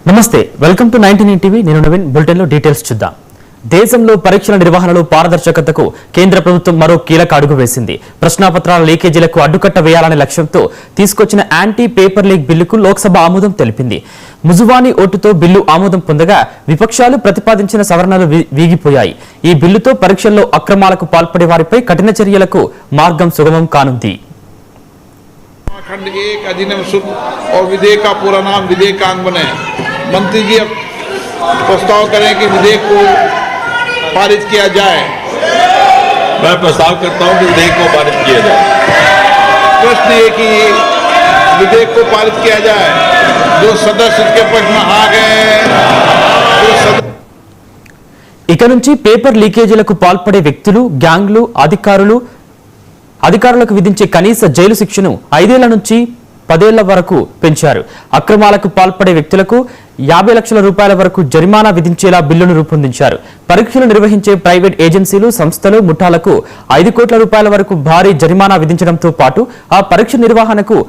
నమస్తే welcome to 99 TV నేను Naveen bulletin లో డీటెయిల్స్ చూద్దాం దేశంలో పరీక్షల నిర్వహణలో పారదర్శకతకు కేంద్ర ప్రభుత్వం మరో కీలక అడుగు వేసింది ప్రశ్నాపత్రాల లీకేజీలకు అడ్డుకట్ట వేయాలనే లక్ష్యంతో తీసుకొచ్చిన యాంటీ పేపర్ లీక్ బిల్లుకు లోక్సభ ఆమోదం తెలిపింది ముజువానీ ఓటుతో బిల్లు ఆమోదం పొందగా విపక్షాలు ప్రతిపాదించిన సవరణలు వీగిపోయాయి ఈ బిల్లుతో పరీక్షల్లో అక్రమాలకు పాల్పడే వారిపై కఠిన చర్యలకు మార్గం సుగమం కానుంది खंड 1 अधिनियम और विधेयक का पूरा नाम विधेयकांग बने। मंत्री जी प्रस्ताव करें कि विधेयक को पारित किया जाए। मैं प्रस्ताव करता हूं कि विधेयक को पारित किया जाए। प्रश्न ये कि विधेयक को पारित किया जाए। जो सदस्य इसके पक्ष में आ गए ఇక నుంచి పేపర్ లీకేజీలకు పాల్పడే వ్యక్తులు గ్యాంగ్లు అధికారులకు విధించే కనీస జైలు శిక్షను 5 ఏళ్ల నుంచి 10 ఏళ్ల వరకు పెంచారు అక్రమాలకు పాల్పడే వ్యక్తులకు 50 లక్షల రూపాయల వరకు జరిమానా విధించేలా బిల్లును రూపొందించారు పరీక్షలు నిర్వహించే ప్రైవేట్ ఏజెన్సీలు సంస్థలు ముఠాలకు 5 కోట్ల రూపాయల వరకు భారీ జరిమానా విధించడంతో పాటు ఆ పరీక్ష నిర్వహణకు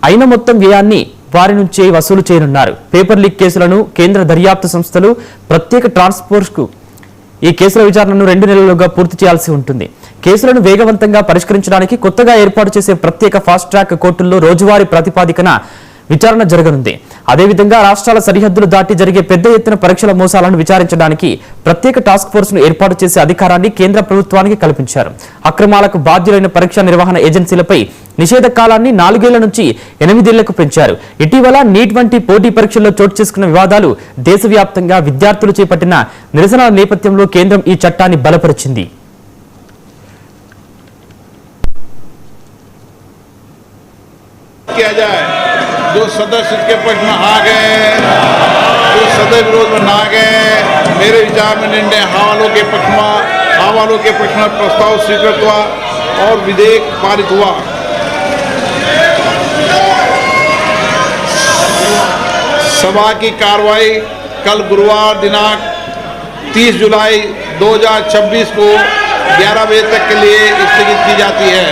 అయిన మొత్తం వ్యయాన్ని వారి నుంచే వసూలు చేయనున్నారు పేపర్ లీక్ కేసులను కేంద్ర దర్యాప్తు సంస్థలు ప్రత్యేక ట్రాన్స్పోర్ట్ కు ఈ కేసుల విచారణను 2 నెలలుగా పూర్తి చేయాల్సి ఉంటుంది కేసులను వేగవంతంగా పరిష్కరించడానికి కొత్తగా ఏర్పాటు చేసే ప్రత్యేక ఫాస్ట్ ట్రాక్ కోర్టుల్లో రోజువారీ ప్రాతిపదికన విచారణ జరగనుంది అదేవిధంగా రాష్ట్రాల సరిహద్దులు దాటి జరిగే పెద్ద ఎత్తున పరీక్షల మోసాలను విచారించడానికి ప్రత్యేక టాస్క్ ఫోర్స్ ను ఏర్పాటు చేసే అధికారాన్ని కేంద్ర ప్రభుత్వానికి కల్పించారు అక్రమాలకు బాధ్యులైన పరీక్ష నిర్వహణ ఏజెన్సీలపై నిషేధ కాలాన్ని 4 ఏళ్ల నుంచి 8 ఏళ్లకు పెంచారు ఇటీవల నీట్ వంటి పోటీ పరీక్షల్లో చోటు చేసుకున్న వివాదాలు దేశవ్యాప్తంగా విద్యార్థులు చేపట్టిన నిరసనల నేపథ్యంలో కేంద్రం ఈ చట్టాన్ని బలపరిచింది किया जाए। जो सदस्य इसके पक्ष में आ गए जो सदस्य विरोध में ना गए मेरे विचार में निर्णय हवालों के पक्ष में प्रस्ताव स्वीकृत हुआ और विधेयक पारित हुआ। सभा की कार्रवाई कल गुरुवार दिनांक 30 जुलाई 2026 को 11 बजे तक के लिए स्थगित की जाती है।